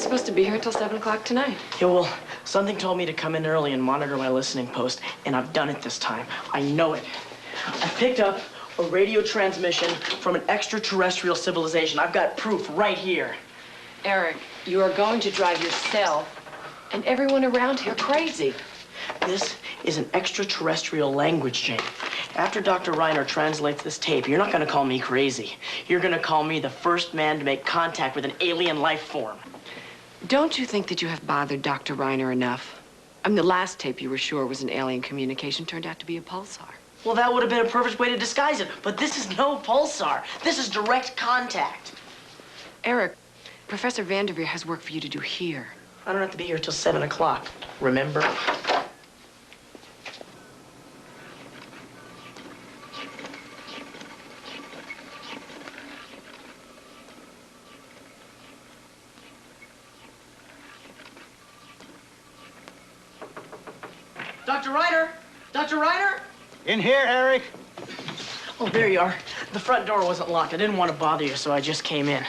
Supposed to be here till 7 o'clock tonight. Yeah, well, something told me to come in early and monitor my listening post, and I've done it this time. I know it. I picked up a radio transmission from an extraterrestrial civilization. I've got proof right here. Eric, you are going to drive yourself and everyone around here crazy. This is an extraterrestrial language, Jane. After Dr. Reiner translates this tape, you're not going to call me crazy. You're going to call me the first man to make contact with an alien life form. Don't you think that you have bothered Dr. Reiner enough? I mean, the last tape you were sure was an alien communication turned out to be a pulsar. Well, that would have been a perfect way to disguise it, but this is no pulsar. This is direct contact. Eric, Professor Vanderveer has work for you to do here. I don't have to be here till 7 o'clock, remember? Dr. Reiner? Dr. Reiner? In here, Eric. Oh, there you are. The front door wasn't locked. I didn't want to bother you, so I just came in.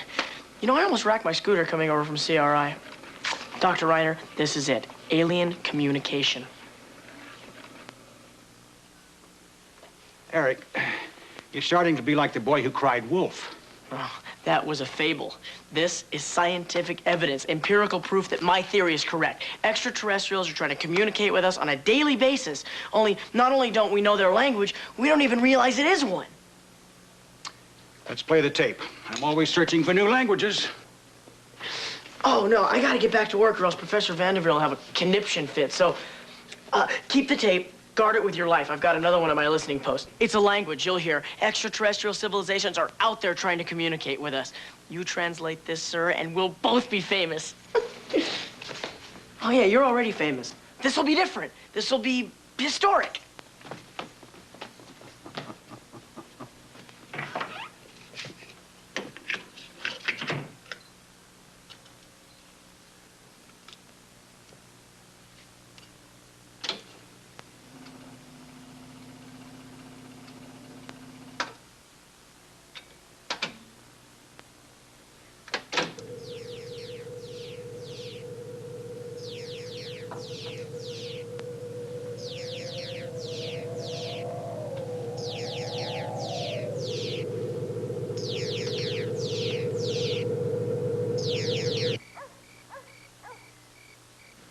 You know, I almost wrecked my scooter coming over from CRI. Dr. Reiner, this is it. Alien communication. Eric, you're starting to be like the boy who cried wolf. Oh, that was a fable. This is scientific evidence, empirical proof that my theory is correct. Extraterrestrials are trying to communicate with us on a daily basis. Only, not only don't we know their language, we don't even realize it is one. Let's play the tape. I'm always searching for new languages. Oh, no, I gotta get back to work or else Professor Vanderveer will have a conniption fit. So, keep the tape. Guard it with your life. I've got another one on my listening post. It's a language, you'll hear. Extraterrestrial civilizations are out there trying to communicate with us. You translate this, sir, and we'll both be famous. Oh, yeah, you're already famous. This will be different. This will be historic.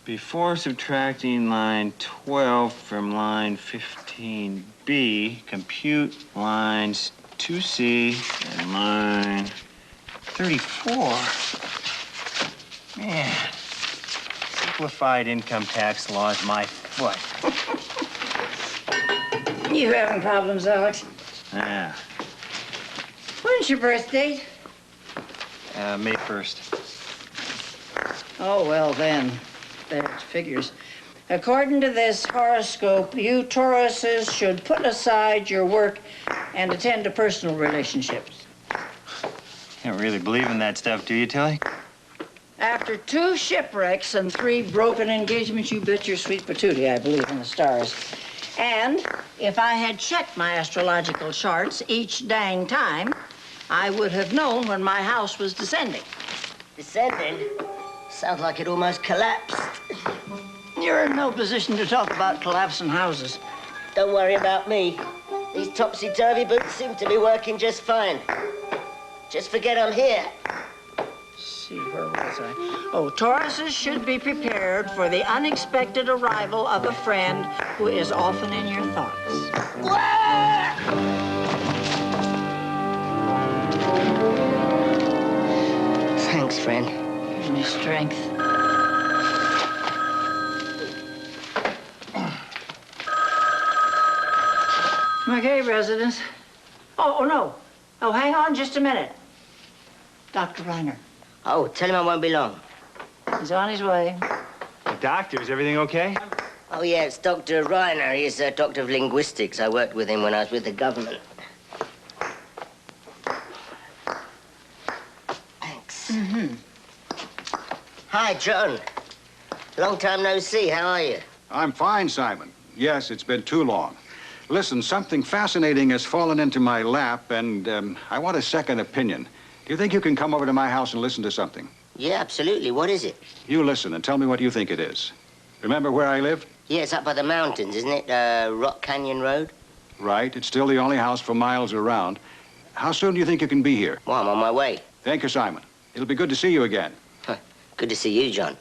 Before subtracting line 12 from line 15B, compute lines 2C and line 34. Man, simplified income tax law is my foot. You having problems, Alex? Yeah. When's your birth date? May 1st. Oh, well, then. That figures. According to this horoscope, you Tauruses should put aside your work and attend to personal relationships. You don't really believe in that stuff, do you, Tilly? After 2 shipwrecks and 3 broken engagements, you bet your sweet patootie I believe in the stars. And if I had checked my astrological charts each dang time, I would have known when my house was descending. Descending? Sounds like it almost collapsed. You're in no position to talk about collapsing houses. Don't worry about me. These topsy-turvy boots seem to be working just fine. Just forget I'm here. See, where was I? Oh, Tauruses should be prepared for the unexpected arrival of a friend who is often in your thoughts. Thanks, friend. Gives me strength. Okay, residents. Oh, no. Oh, hang on just a minute. Dr. Reiner. Oh, tell him I won't be long. He's on his way. Doctor, is everything okay? Oh, yeah, it's Dr. Reiner. He's a doctor of linguistics. I worked with him when I was with the government. Thanks. Mm-hmm. Hi, John. Long time no see. How are you? I'm fine, Simon. Yes, it's been too long. Listen, something fascinating has fallen into my lap, and I want a second opinion. Do you think you can come over to my house and listen to something? Yeah, absolutely. What is it? You listen and tell me what you think it is. Remember where I live? Yeah, it's up by the mountains, isn't it? Rock Canyon Road? Right. It's still the only house for miles around. How soon do you think you can be here? Well, I'm on my way. Thank you, Simon. It'll be good to see you again. Good to see you, John.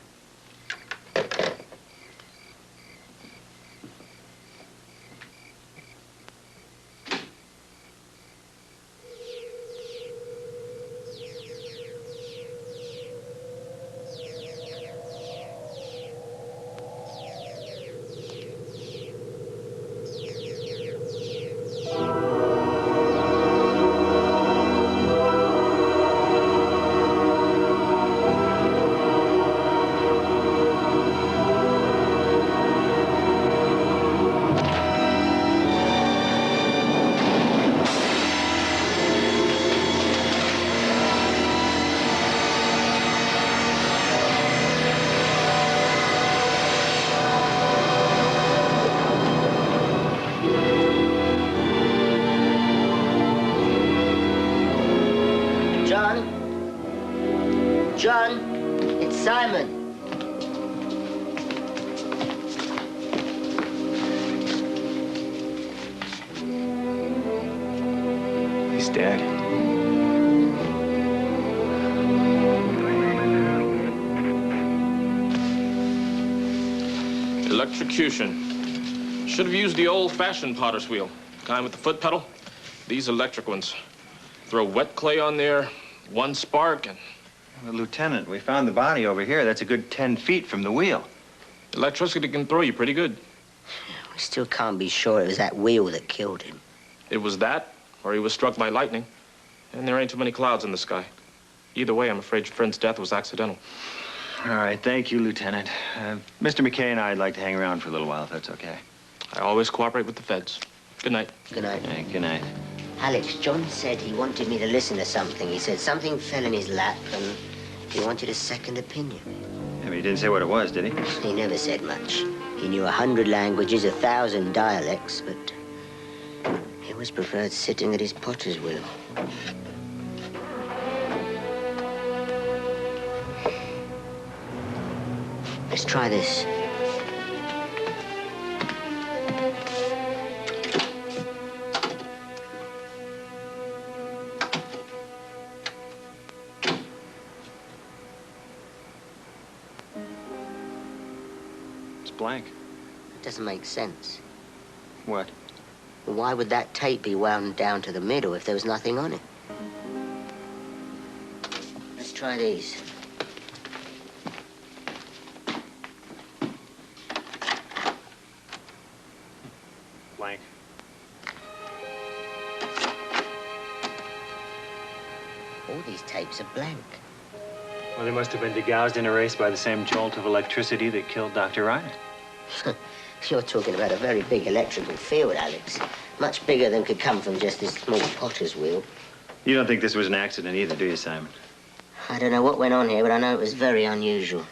John, it's Simon. He's dead. Electrocution. Should have used the old-fashioned potter's wheel. Kind with the foot pedal. These electric ones. Throw wet clay on there, one spark, and... Well, Lieutenant, we found the body over here. That's a good 10 feet from the wheel. Electricity can throw you pretty good. We still can't be sure it was that wheel that killed him. It was that, or he was struck by lightning. And there ain't too many clouds in the sky. Either way, I'm afraid your friend's death was accidental. All right, thank you, Lieutenant. Mr. McKay and I'd like to hang around for a little while, if that's okay. I always cooperate with the feds. Good night. Good night. Yeah, good night. Alex, John said he wanted me to listen to something. He said something fell in his lap and he wanted a second opinion. Yeah, but he didn't say what it was, did he? He never said much. He knew 100 languages, 1,000 dialects, but he always preferred sitting at his potter's wheel. Let's try this. It's blank. It doesn't make sense. What? Why would that tape be wound down to the middle if there was nothing on it? Let's try these. Blank. All these tapes are blank. Well, they must have been degoused and erased by the same jolt of electricity that killed Dr. Reiner. You're talking about a very big electrical field, Alex. Much bigger than could come from just this small potter's wheel. You don't think this was an accident either, do you, Simon? I don't know what went on here, but I know it was very unusual.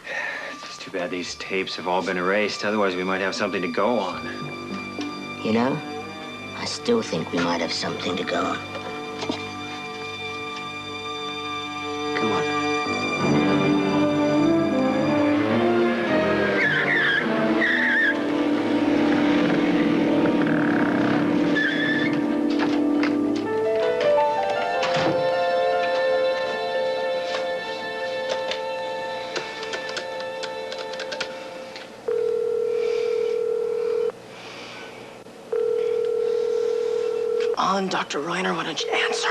It's just too bad these tapes have all been erased. Otherwise, we might have something to go on. You know, I still think we might have something to go on. Come on. Dr. Reiner, why don't you answer?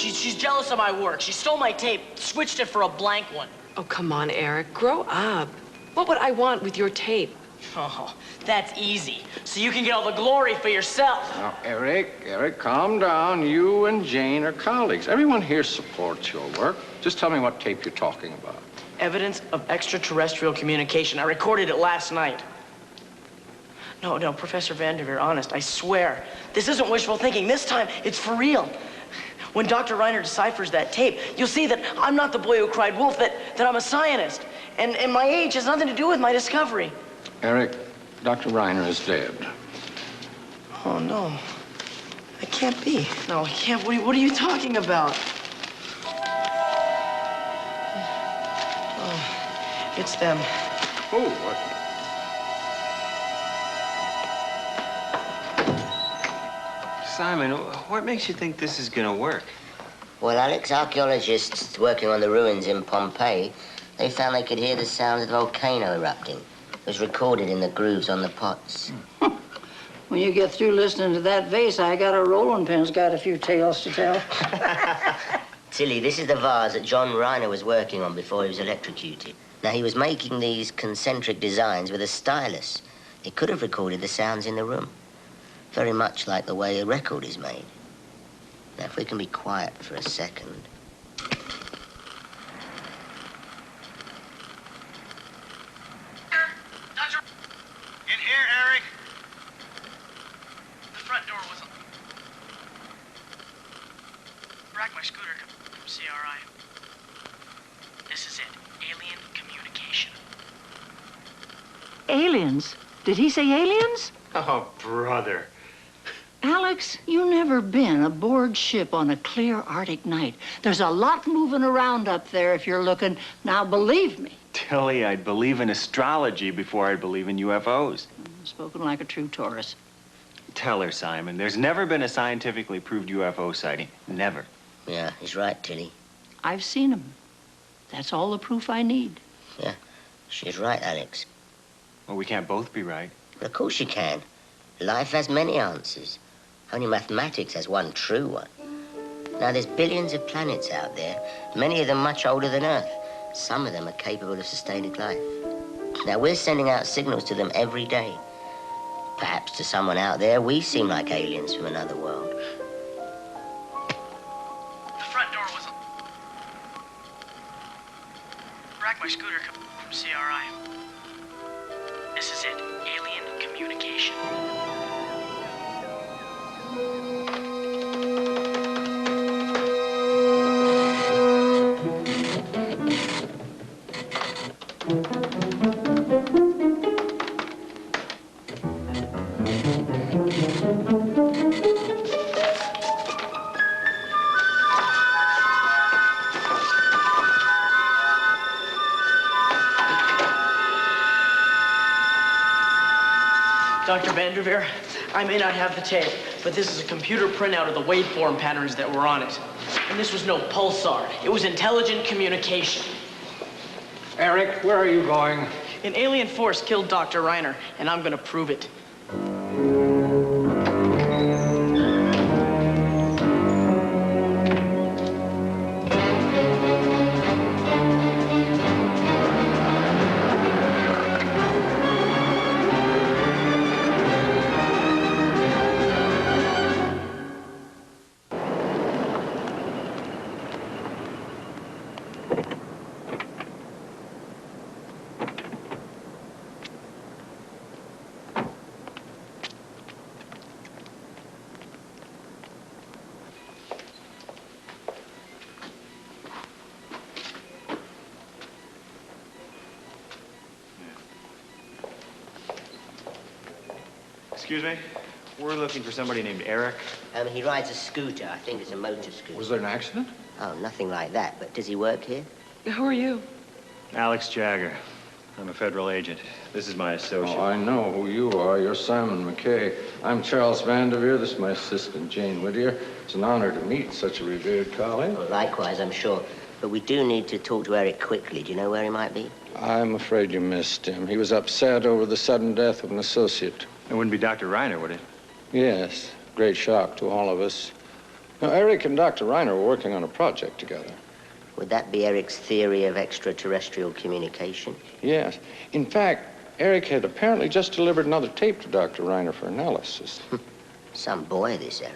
She's jealous of my work. She stole my tape, switched it for a blank one. Oh, come on, Eric. Grow up. What would I want with your tape? Oh, that's easy. So you can get all the glory for yourself. Now, Eric, calm down. You and Jane are colleagues. Everyone here supports your work. Just tell me what tape you're talking about. Evidence of extraterrestrial communication. I recorded it last night. No, Professor Vanderveer, honest, I swear. This isn't wishful thinking. This time, it's for real. When Dr. Reiner deciphers that tape, you'll see that I'm not the boy who cried wolf, that I'm a scientist. And my age has nothing to do with my discovery. Eric, Dr. Reiner is dead. Oh, no. That can't be. No, it can't. What are you talking about? Oh, it's them. Oh, what? Simon, what makes you think this is gonna work? Well, Alex, archaeologists working on the ruins in Pompeii, they found they could hear the sound of the volcano erupting. It was recorded in the grooves on the pots. When you get through listening to that vase, I got a rolling pin's got a few tales to tell. Tilly, this is the vase that John Reiner was working on before he was electrocuted. Now, he was making these concentric designs with a stylus. It could have recorded the sounds in the room. Very much like the way a record is made. Now, if we can be quiet for a second. In here, Eric. The front door wasn't... Rack my scooter from CRI. This is it. Alien communication. Aliens? Did he say aliens? Oh, brother. Alex, you never been aboard ship on a clear Arctic night. There's a lot moving around up there if you're looking. Now, believe me. Tilly, I'd believe in astrology before I'd believe in UFOs. Spoken like a true Taurus. Tell her, Simon, there's never been a scientifically proved UFO sighting. Never. Yeah, he's right, Tilly. I've seen them. That's all the proof I need. Yeah, she's right, Alex. Well, we can't both be right. But of course you can. Life has many answers. Only mathematics has one true one. Now, there's billions of planets out there, many of them much older than Earth. Some of them are capable of sustaining life. Now, we're sending out signals to them every day. Perhaps to someone out there, we seem like aliens from another world. The front door wasn't... Rack my scooter from CRI. This is it. Alien communication. Dr. Vanderveer, I may not have the tape, but this is a computer printout of the waveform patterns that were on it. And this was no pulsar. It was intelligent communication. Eric, where are you going? An alien force killed Dr. Reiner, and I'm gonna prove it. Excuse me? We're looking for somebody named Eric. He rides a scooter. I think it's a motor scooter. Was there an accident? Oh, nothing like that. But does he work here? Who are you? Alex Jagger. I'm a federal agent. This is my associate. Oh, I know who you are. You're Simon McKay. I'm Charles Vanderveer. This is my assistant, Jane Whittier. It's an honor to meet such a revered colleague. Well, likewise, I'm sure. But we do need to talk to Eric quickly. Do you know where he might be? I'm afraid you missed him. He was upset over the sudden death of an associate. It wouldn't be Dr. Reiner, would it? Yes, great shock to all of us. Now, Eric and Dr. Reiner were working on a project together. Would that be Eric's theory of extraterrestrial communication? Yes. In fact, Eric had apparently just delivered another tape to Dr. Reiner for analysis. Some boy, this Eric.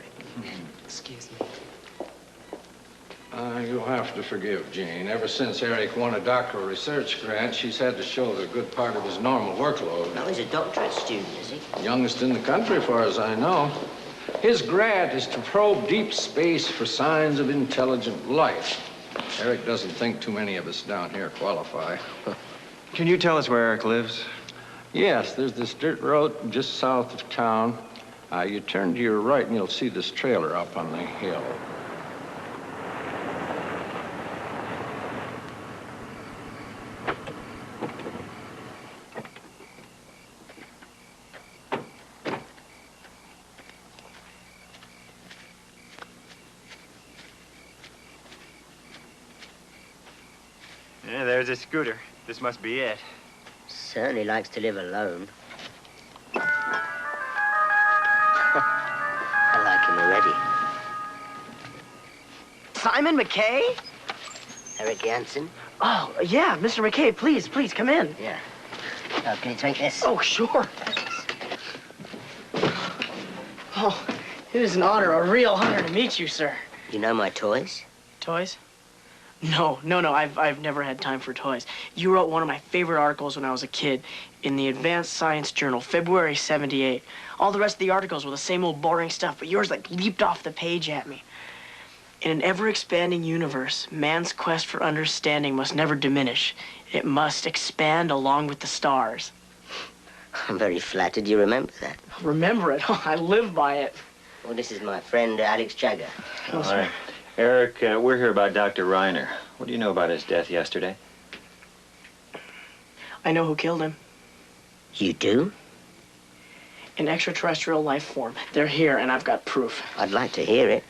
Excuse me. You'll have to forgive Jane. Ever since Eric won a doctoral research grant, she's had to shoulder a good part of his normal workload. No, he's a doctorate student, is he? Youngest in the country, far as I know. His grant is to probe deep space for signs of intelligent life. Eric doesn't think too many of us down here qualify. Can you tell us where Eric lives? Yes, there's this dirt road just south of town. You turn to your right and you'll see this trailer up on the hill. Yeah, there's a scooter. This must be it. Certainly likes to live alone. I like him already. Simon McKay? Eric Jansen? Oh, yeah, Mr. McKay, please, come in. Yeah. Oh, can you take this? Oh, sure. Oh, it is an honor, a real honor to meet you, sir. You know my toys? Toys? No, I've never had time for toys. You wrote one of my favorite articles when I was a kid in the Advanced Science Journal, February '78. All the rest of the articles were the same old boring stuff, but yours like leaped off the page at me. In an ever-expanding universe, man's quest for understanding must never diminish. It must expand along with the stars. I'm very flattered you remember that. Remember it. I live by it. Well, this is my friend, Alex Jagger. Oh, sir. Eric, we're here about Dr. Reiner. What do you know about his death yesterday? I know who killed him. You do? An extraterrestrial life form. They're here, and I've got proof. I'd like to hear it.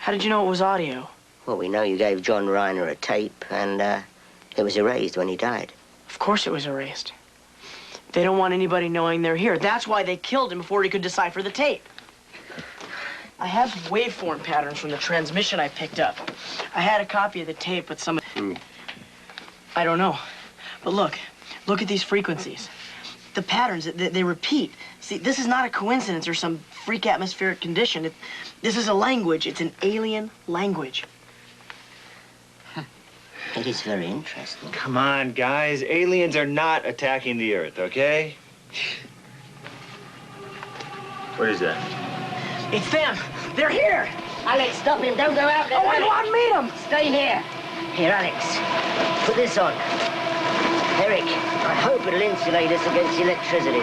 How did you know it was audio? Well, we know you gave John Reiner a tape, and it was erased when he died. Of course it was erased. They don't want anybody knowing they're here. That's why they killed him before he could decipher the tape. I have waveform patterns from the transmission I picked up. I had a copy of the tape, but some... I don't know. But look at these frequencies. The patterns, they repeat. See, this is not a coincidence or some freak atmospheric condition. This is a language. It's an alien language. It is very interesting. Come on, guys. Aliens are not attacking the Earth, okay? What is that? It's them. They're here. Alex, stop him. Don't go out there. Oh, I want to meet them. Stay here. Here, Alex. Put this on. Eric, I hope it'll insulate us against electricity.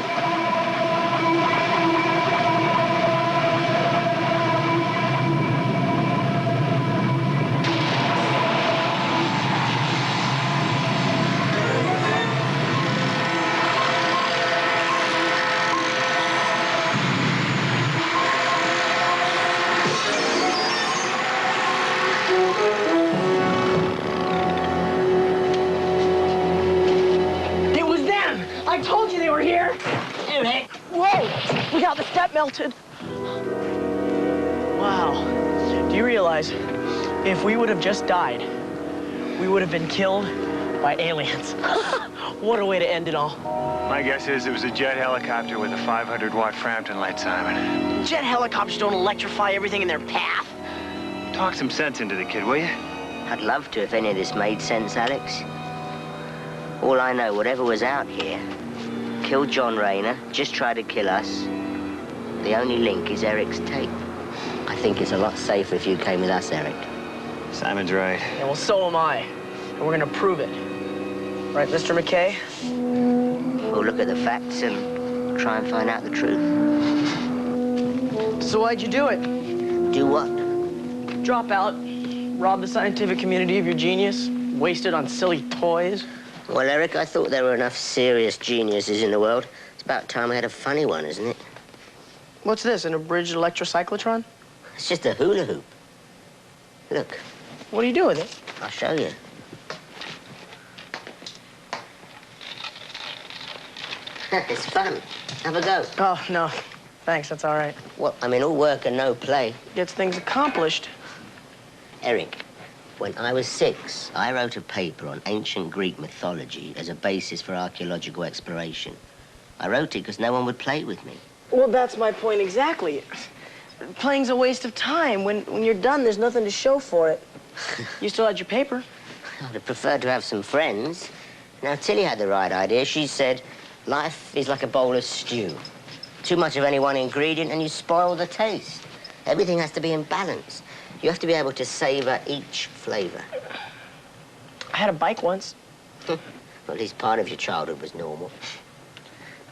melted. Wow. Do you realize if we would have just died, we would have been killed by aliens? What a way to end it all. My guess is it was a jet helicopter with a 500-watt Frampton light, Simon. Jet helicopters don't electrify everything in their path. Talk some sense into the kid, will you? I'd love to if any of this made sense, Alex. All I know, whatever was out here, killed John Rayner, just tried to kill us. The only link is Eric's tape. I think it's a lot safer if you came with us, Eric. Simon's right. Yeah, well, so am I. And we're gonna prove it. Right, Mr. McKay? We'll look at the facts and try and find out the truth. So why'd you do it? Do what? Drop out, rob the scientific community of your genius, waste it on silly toys. Well, Eric, I thought there were enough serious geniuses in the world. It's about time I had a funny one, isn't it? What's this, an abridged electrocyclotron? It's just a hula hoop. Look, What do you do with it? I'll show you. It's fun. Have a go. Oh, no. Thanks, that's all right. Well, I mean, all work and no play. Gets things accomplished. Eric, when I was 6, I wrote a paper on ancient Greek mythology as a basis for archaeological exploration. I wrote it because no one would play with me. Well, that's my point exactly. Playing's a waste of time. When you're done, there's nothing to show for it. You still had your paper. I'd have preferred to have some friends. Now, Tilly had the right idea. She said, life is like a bowl of stew. Too much of any one ingredient and you spoil the taste. Everything has to be in balance. You have to be able to savor each flavor. I had a bike once. Well, at least part of your childhood was normal.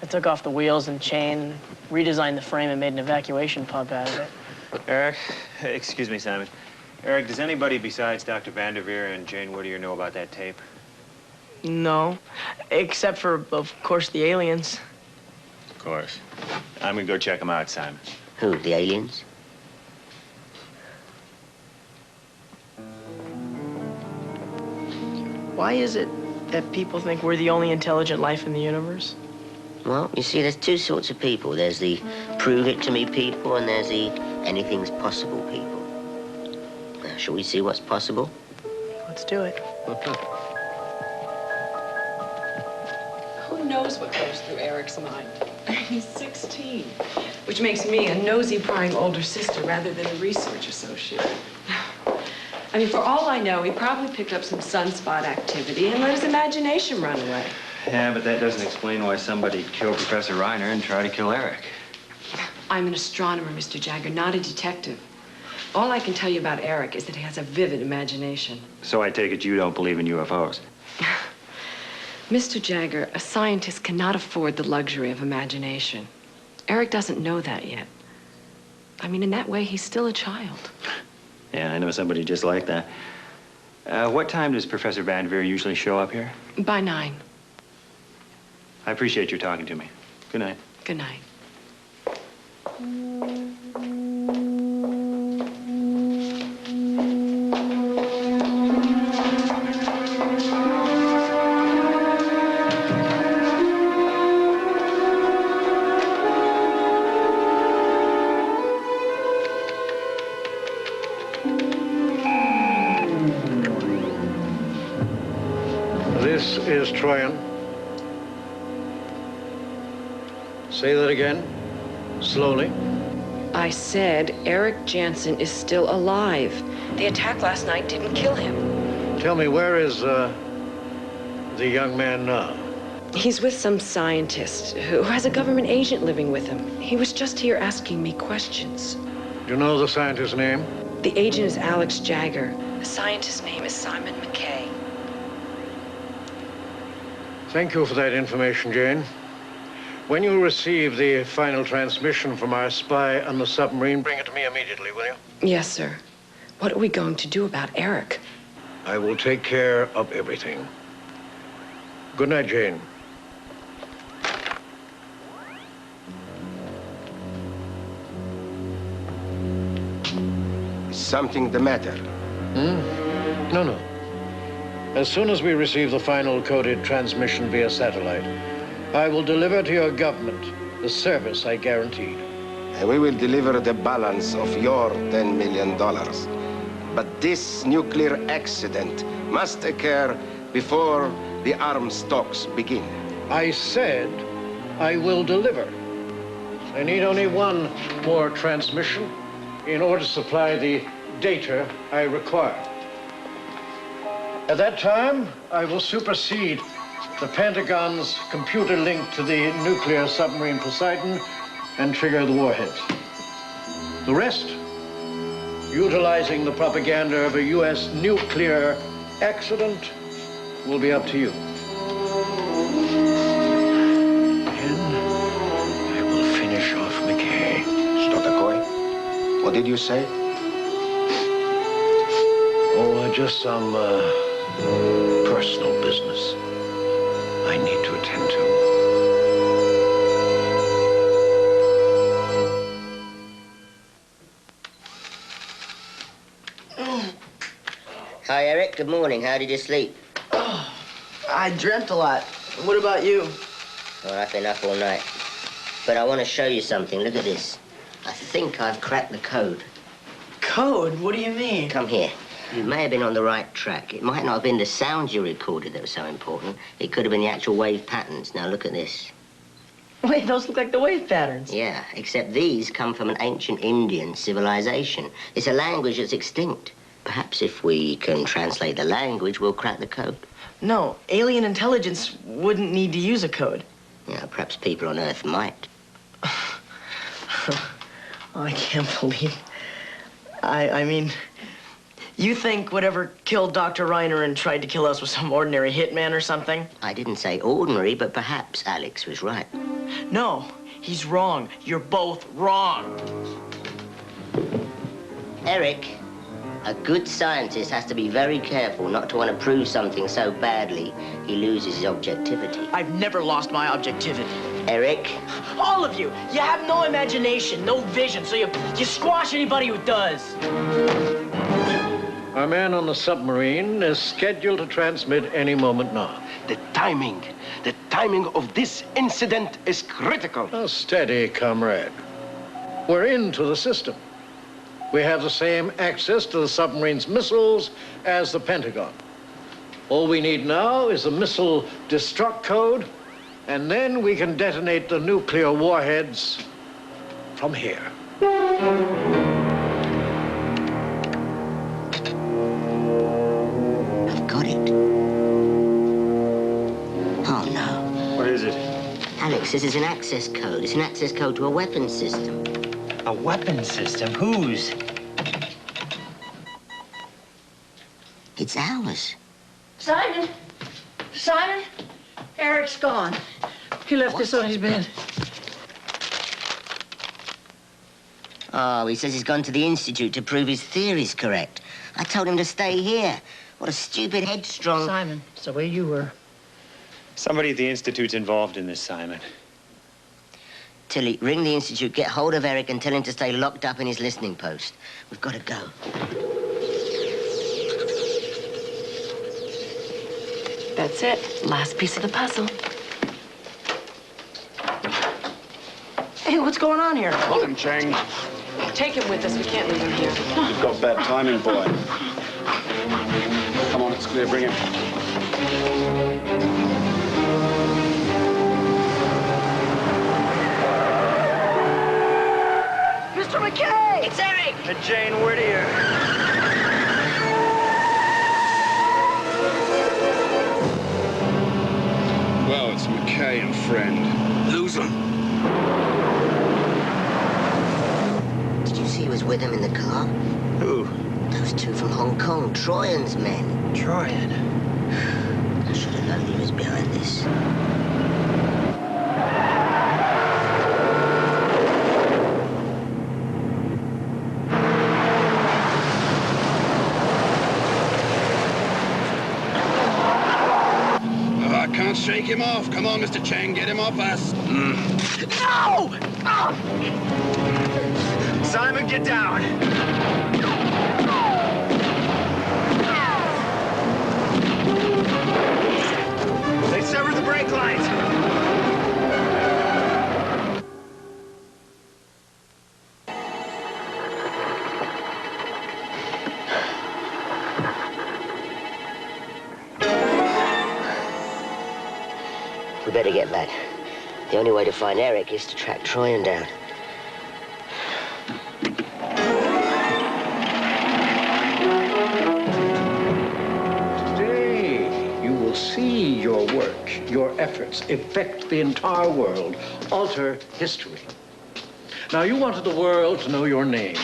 I took off the wheels and chain, redesigned the frame, and made an evacuation pump out of it. Eric, excuse me, Simon. Eric, does anybody besides Dr. Vanderveer and Jane Whittier know about that tape? No, except for, of course, the aliens. Of course. I'm gonna go check them out, Simon. Who, the aliens? Why is it that people think we're the only intelligent life in the universe? Well, you see, there's two sorts of people. There's the prove-it-to-me people, and there's the anything's possible people. Now, shall we see what's possible? Let's do it. Who knows what goes through Eric's mind? He's 16, which makes me a nosy, prying older sister rather than a research associate. I mean, for all I know, he probably picked up some sunspot activity and let his imagination run away. Yeah, but that doesn't explain why somebody killed Professor Reiner and tried to kill Eric. I'm an astronomer, Mr. Jagger, not a detective. All I can tell you about Eric is that he has a vivid imagination. So I take it you don't believe in UFOs? Mr. Jagger, a scientist cannot afford the luxury of imagination. Eric doesn't know that yet. I mean, in that way, he's still a child. Yeah, I know somebody just like that. What time does Professor Vanderveer usually show up here? By 9. I appreciate your talking to me. Good night. Good night. This is Troyan. Say that again, slowly. I said Eric Jansen is still alive. The attack last night didn't kill him. Tell me, where is the young man now? He's with some scientist who has a government agent living with him. He was just here asking me questions. Do you know the scientist's name? The agent is Alex Jagger. The scientist's name is Simon McKay. Thank you for that information, Jane. When you receive the final transmission from our spy on the submarine, bring it to me immediately, will you? Yes, sir. What are we going to do about Eric? I will take care of everything. Good night, Jane. Is something the matter? No, no. As soon as we receive the final coded transmission via satellite, I will deliver to your government the service I guaranteed. and we will deliver the balance of your $10 million. But this nuclear accident must occur before the arms talks begin. I said I will deliver. I need only one more transmission in order to supply the data I require. At that time, I will supersede the Pentagon's computer link to the nuclear submarine Poseidon and trigger the warheads. The rest, utilizing the propaganda of a U.S. nuclear accident, will be up to you. And I will finish off McKay. Stotakoy, what did you say? Oh, just some personal business I need to attend to. Hi, Eric. Good morning. How did you sleep? Oh, I dreamt a lot. What about you? Well, I've been up all night. But I want to show you something. Look at this. I think I've cracked the code. Code? What do you mean? Come here. You may have been on the right track. It might not have been the sounds you recorded that were so important. It could have been the actual wave patterns. Now, look at this. Wait, those look like the wave patterns. Yeah, except these come from an ancient Indian civilization. It's a language that's extinct. Perhaps if we can translate the language, we'll crack the code. No, alien intelligence wouldn't need to use a code. Yeah, perhaps people on Earth might. I can't believe... I mean... You think whatever killed Dr. Reiner and tried to kill us was some ordinary hitman or something? I didn't say ordinary, but perhaps Alex was right. No, he's wrong. You're both wrong. Eric, a good scientist has to be very careful not to want to prove something so badly he loses his objectivity. I've never lost my objectivity. Eric? All of you! You have no imagination, no vision, so you squash anybody who does. Our man on the submarine is scheduled to transmit any moment now. The timing of this incident is critical. Oh, steady, comrade. We're into the system. We have the same access to the submarine's missiles as the Pentagon. All we need now is a missile destruct code, and then we can detonate the nuclear warheads from here. Alex, this is an access code. It's an access code to a weapons system. A weapons system? Whose? It's ours. Simon! Simon! Eric's gone. He left this on his bed. Oh, he says he's gone to the Institute to prove his theory's correct. I told him to stay here. What a stupid, headstrong... Simon, it's the way you were. Somebody at the Institute's involved in this, Simon. Tilly, ring the Institute, get hold of Eric and tell him to stay locked up in his listening post. We've got to go. That's it. Last piece of the puzzle. Hey, what's going on here? Hold him, Chang. Take him with us. We can't leave him here. You've got bad timing, boy. Come on, it's clear. Bring him. Mr. McKay! It's Eric! And Jane Whittier. Well, it's McKay and friend. Lose him. Did you see who was with him in the car? Who? Those two from Hong Kong, Troyan's men. Troyan. I should have known he was behind this. I can't shake him off. Come on, Mr. Chang, get him off us. No! Simon, get down. They severed the brake lines. We better get back. The only way to find Eric is to track Troyan down. Today, you will see your work, your efforts affect the entire world, alter history. Now, you wanted the world to know your name,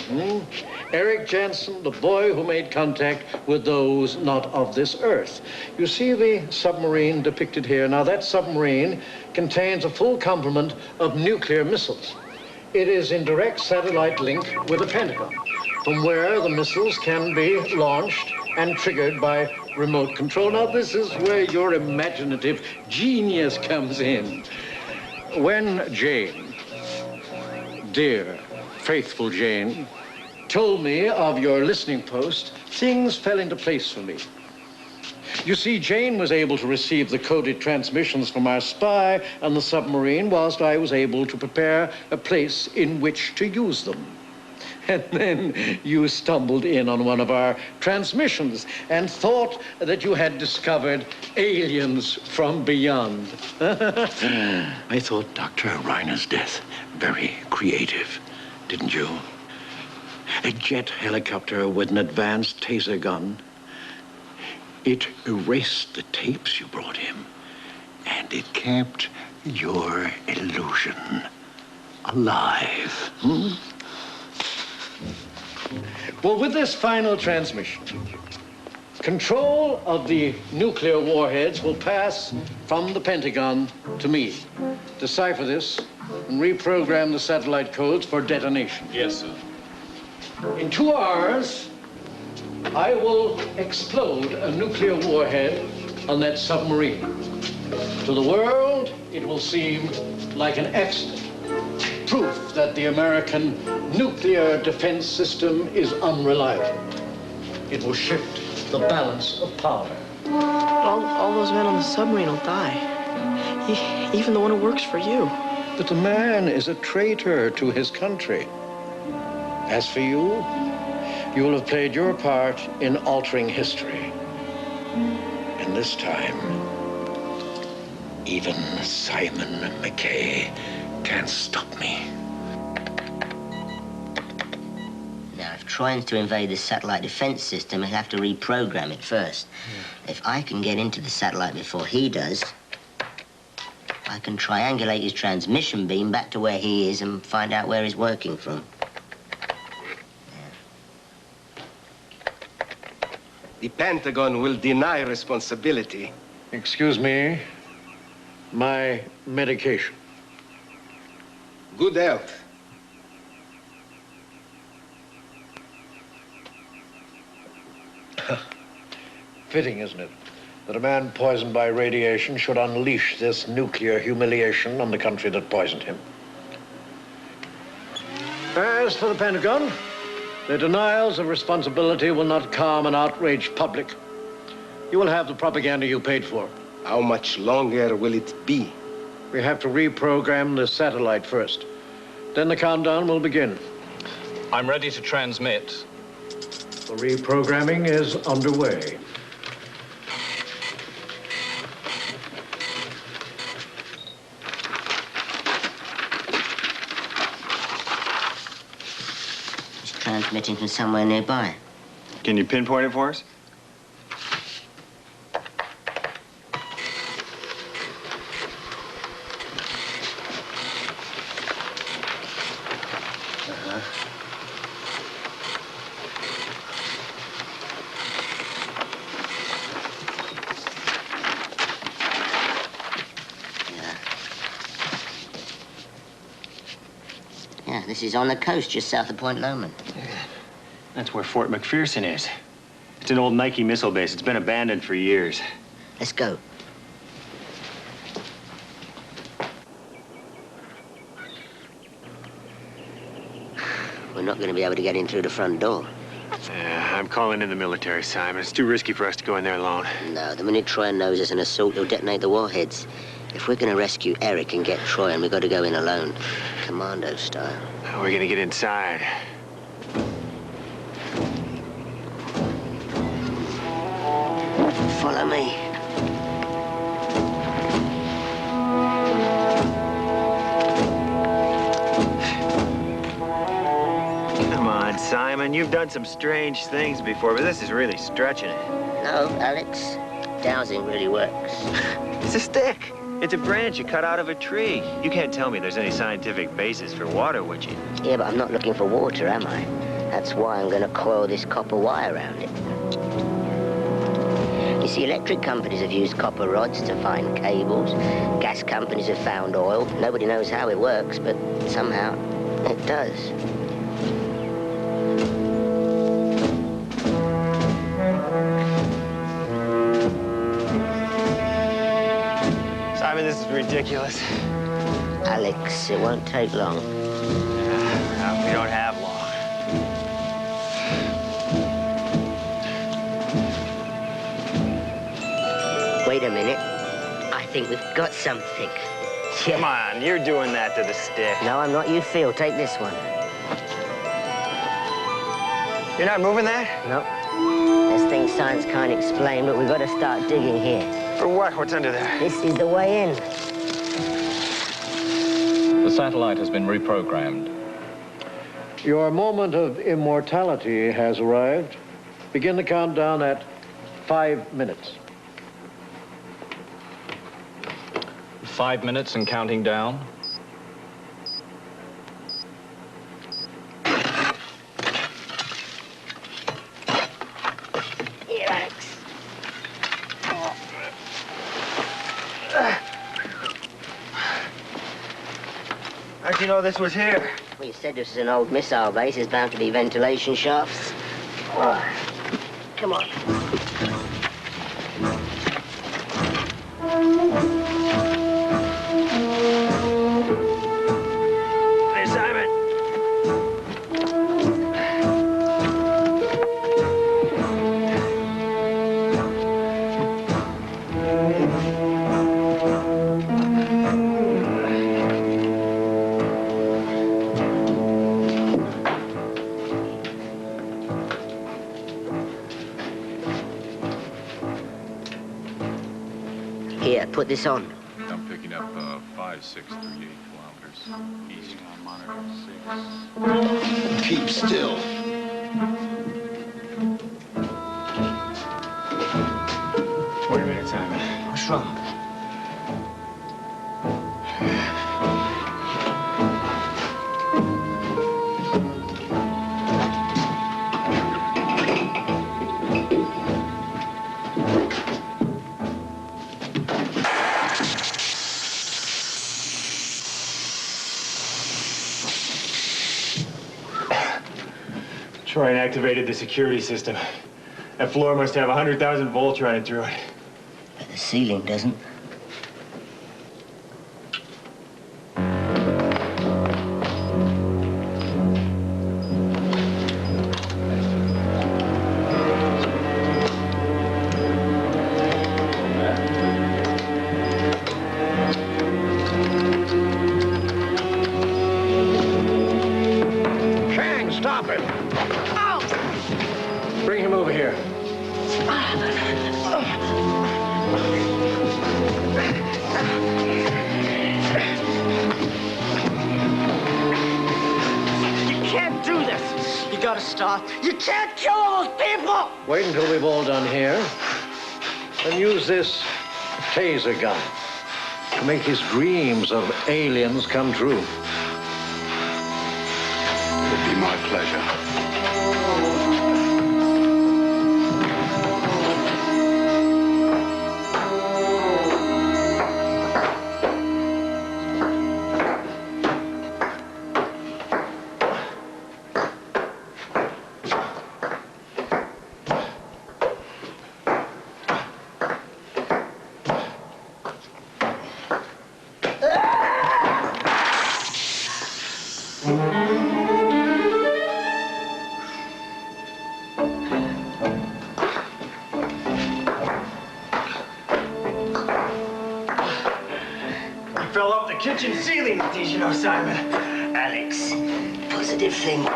Eric Jansen, the boy who made contact with those not of this earth. You see the submarine depicted here. Now, that submarine contains a full complement of nuclear missiles. It is in direct satellite link with the Pentagon, from where the missiles can be launched and triggered by remote control. Now, this is where your imaginative genius comes in. When Jane, dear, faithful Jane, told me of your listening post, things fell into place for me. You see, Jane was able to receive the coded transmissions from our spy on the submarine, whilst I was able to prepare a place in which to use them. And then you stumbled in on one of our transmissions and thought that you had discovered aliens from beyond. I thought Dr. Reiner's death very creative, didn't you? A jet helicopter with an advanced taser gun. It erased the tapes you brought him, and it kept your illusion alive. Well, with this final transmission, control of the nuclear warheads will pass from the Pentagon to me. Decipher this and reprogram the satellite codes for detonation. Yes, sir. In 2 hours, I will explode a nuclear warhead on that submarine. To the world, it will seem like an accident. Proof that the American nuclear defense system is unreliable. It will shift the balance of power. All those men on the submarine will die. Even the one who works for you. But the man is a traitor to his country. As for you, you will have played your part in altering history. And this time, even Simon McKay can't stop me. Now, if Troyan's to invade the satellite defense system, he'll have to reprogram it first. If I can get into the satellite before he does, I can triangulate his transmission beam back to where he is and find out where he's working from. The Pentagon will deny responsibility. Excuse me, my medication. Good health. Fitting, isn't it, that a man poisoned by radiation should unleash this nuclear humiliation on the country that poisoned him. As for the Pentagon, their denials of responsibility will not calm an outraged public. You will have the propaganda you paid for. How much longer will it be? We have to reprogram the satellite first. Then the countdown will begin. I'm ready to transmit. The reprogramming is underway. It's transmitting from somewhere nearby. Can you pinpoint it for us? Yeah, this is on the coast just south of Point Lomond. That's where Fort McPherson is. It's an old Nike missile base. It's been abandoned for years. Let's go. We're not going to be able to get in through the front door. I'm calling in the military, Simon. It's too risky for us to go in there alone. No, the minute Troyan knows there's an assault, he'll detonate the warheads. If we're going to rescue Eric and get Troyan, we've got to go in alone. Commando style. How are we going to get inside? Follow me. Simon, you've done some strange things before, but this is really stretching it. No, Alex. Dowsing really works. It's a stick. It's a branch you cut out of a tree. You can't tell me there's any scientific basis for water witching. Yeah, but I'm not looking for water, am I? That's why I'm going to coil this copper wire around it. You see, electric companies have used copper rods to find cables. Gas companies have found oil. Nobody knows how it works, but somehow it does. Simon, this is ridiculous. Alex, it won't take long. We don't have long. Wait a minute. I think we've got something. Yeah. Come on, you're doing that to the stick. No, I'm not. You feel. Take this one. You're not moving that? No. There's things science can't explain, but we've got to start digging here. For what? What's under there? This is the way in. The satellite has been reprogrammed. Your moment of immortality has arrived. Begin the countdown at 5 minutes. 5 minutes and counting down. Here, Alex. How'd you know this was here? Well, you said this is an old missile base. There's bound to be ventilation shafts. Oh. Come on. Hey, Simon. Here, put this on. I'm picking up 5638 kilometers east on monitor 6. Keep still. Wait a minute, Simon. What's wrong? Troyan activated the security system. That floor must have 100,000 volts running through it. But the ceiling doesn't. Stop it! Bring him over here. You can't do this. You gotta stop. You can't kill all those people! Wait until we've all done here. And use this taser gun to make his dreams of aliens come true. It would be my pleasure. Fell off the kitchen ceiling, did you know, Simon? Alex, positive thing.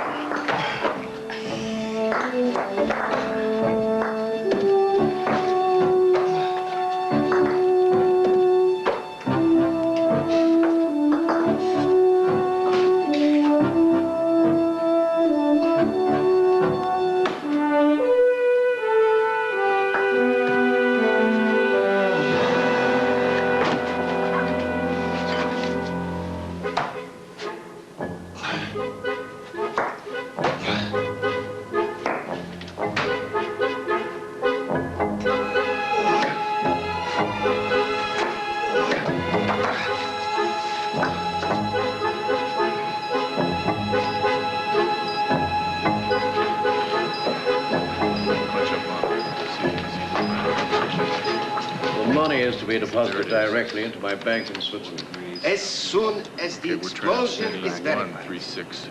money is to be deposited directly into my bank in Switzerland. As soon as the explosion is verified. 36.00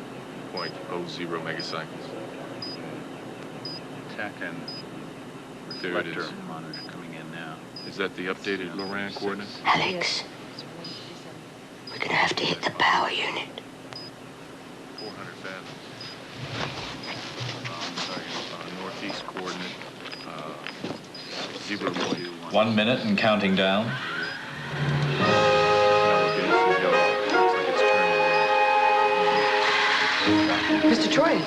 megacycles. Tech and There it reflector is. monitor coming in now. Is that the updated Loran coordinates? Alex, we're gonna have to hit the power unit. 400 fathoms. Northeast coordinate, 0.1. 1 minute and counting down. Mr. Troyan.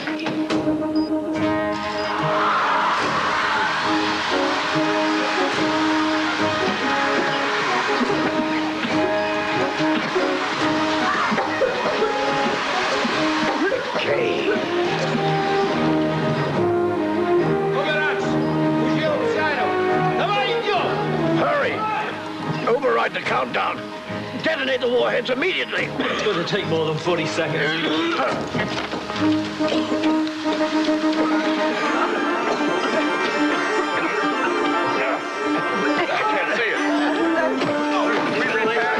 Hurry! Override the countdown. Detonate the warheads immediately. It's going to take more than 40 seconds. I can't see it. We repair.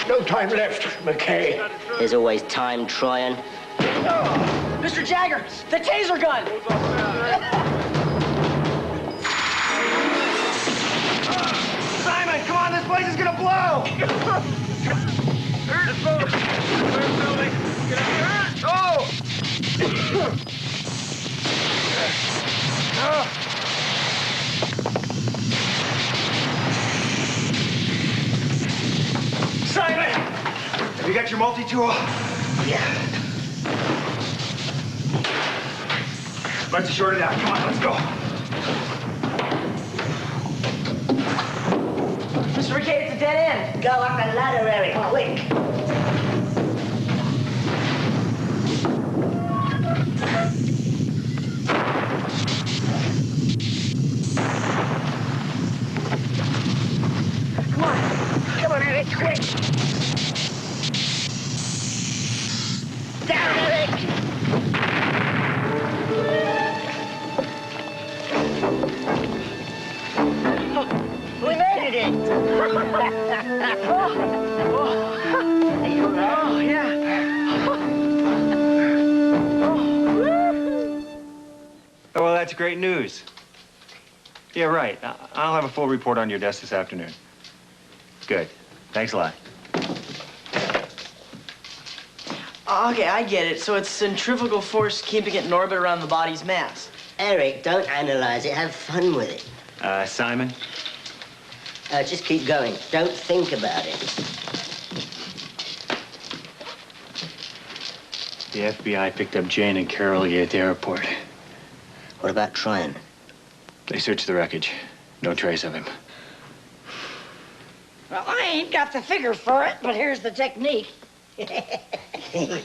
No time left, McKay. There's always time, Troyan. Mr. Jagger, the taser gun! Simon, come on, this place is gonna blow! Let's move. Oh! Simon! Have you got your multi-tool? Yeah. Let's short it out. Come on, let's go. Mr. McKay, it's a dead end. Go up the ladder, Eric, quick. Come on, Eric, quick. Down, Eric! We made it! Are you all right? Oh, yeah. Oh, well, that's great news. Yeah, right. I'll have a full report on your desk this afternoon. Good. Thanks a lot. Okay, I get it. So it's centrifugal force keeping it in orbit around the body's mass. Eric, don't analyze it. Have fun with it. Simon? Just keep going. Don't think about it. The FBI picked up Jane and Carol at the airport. What about Troyan? They searched the wreckage. No trace of him. Well, I ain't got the figures for it, but here's the technique. I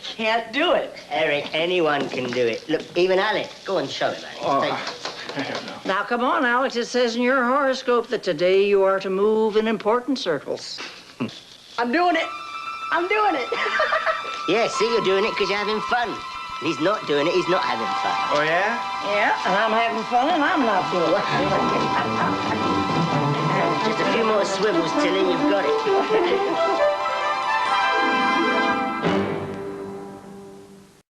can't do it. Eric, anyone can do it. Look, even Alex. Go on, show him, Alex. I don't know. Now, come on, Alex. It says in your horoscope that today you are to move in important circles. I'm doing it. I'm doing it. Yeah, see, you're doing it because you're having fun. He's not doing it, he's not having fun. Oh, yeah? Yeah, and I'm having fun, and I'm not doing it. Just a few more swivels, Tilly, you've got it.